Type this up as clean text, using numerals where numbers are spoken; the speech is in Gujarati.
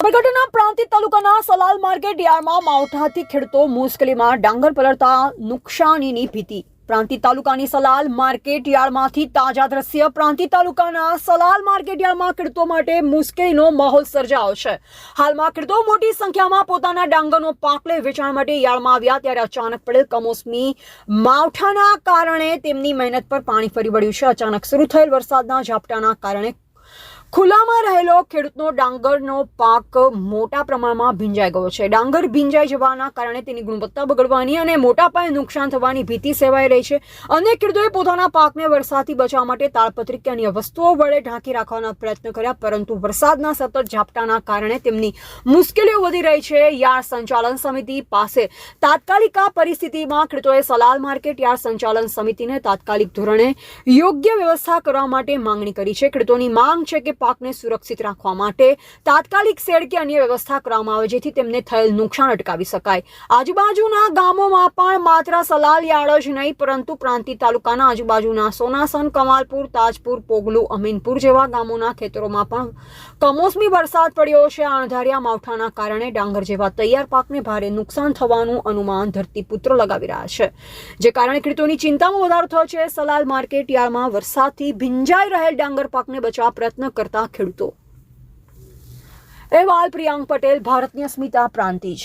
સાબરકાંઠાના પ્રાંતિજ તાલુકાના સલાલ માર્કેટ યાર્ડમાં માવઠાથી ખેડૂતો મુશ્કેલીમાં ડાંગર પલળતા નુકસાનીની ભીતિ. પ્રાંતિજ તાલુકાની સલાલ માર્કેટ યાર્ડમાંથી તાજા દ્રશ્ય. પ્રાંતિજ તાલુકાના સલાલ માર્કેટ યાર્ડમાં ખેડૂતો માટે મુશ્કેલીનો માહોલ સર્જાયો છે. હાલમાં ખેડૂતો મોટી સંખ્યામાં પોતાના ડાંગરનો પાક લઈ વેચાણ માટે યાર્ડમાં આવ્યા ત્યારે અચાનક પડેલ કમોસમી માવઠાના કારણે તેમની મહેનત પર પાણી ફરી વળ્યું છે. અચાનક શરૂ થયેલ વરસાદના ઝાપટાના કારણે ખુલ્લામાં રહેલો ખેડૂતનો ડાંગરનો પાક મોટા પ્રમાણમાં ભીંજાઈ ગયો છે. ડાંગર ભીંજાઈ જવાના કારણે તેની ગુણવત્તા બગડવાની અને મોટા પાયે નુકસાન થવાની ભીતિ સેવાઈ રહી છે. અનેક ખેડૂતોએ પોતાના પાકને વરસાદથી બચાવવા માટે તાળપત્રી કે અન્ય વસ્તુઓ વડે ઢાંકી રાખવાના પ્રયત્ન કર્યા, પરંતુ વરસાદના સતત ઝાપટાના કારણે તેમની મુશ્કેલીઓ વધી રહી છે. યાર્ડ સંચાલન સમિતિ પાસે તાત્કાલિક આ પરિસ્થિતિમાં ખેડૂતોએ સલાલ માર્કેટ યાર્ડ સંચાલન સમિતિને તાત્કાલિક ધોરણે યોગ્ય વ્યવસ્થા કરવા માટે માંગણી કરી છે. ખેડૂતોની માંગ છે કે પાકને સુરક્ષિત રાખવા માટે તાત્કાલિક શેડ કે અન્ય વ્યવસ્થા કરવામાં આવે જેથી તેમને થયેલ નુકસાન અટકાવી શકાય. આજુબાજુના ગામોમાં પણ માત્ર સલાલ યાર્ડ જ નહીં પરંતુ પ્રાંતિજ તાલુકાના આજુબાજુના સોનાસન, કમાલપુર, તાજપુર, પોગલુ, અમીનપુર જેવા ગામોના ખેતરોમાં પણ કમોસમી વરસાદ પડ્યો છે. અણધાર્યા માવઠાના કારણે ડાંગર જેવા તૈયાર પાકને ભારે નુકસાન થવાનું અનુમાન ધરતીપુત્રો લગાવી રહ્યા છે, જે કારણે ખેડૂતોની ચિંતામાં વધારો થયો છે. સલાલ માર્કેટ યાર્ડમાં વરસાદથી ભીંજાઈ રહેલ ડાંગર પાકને બચાવવા પ્રયત્ન કરતા ખેડૂતો. અહેવાલ પ્રિયાંક પટેલ, ભારતની અસ્મિતા, પ્રાંતિજ.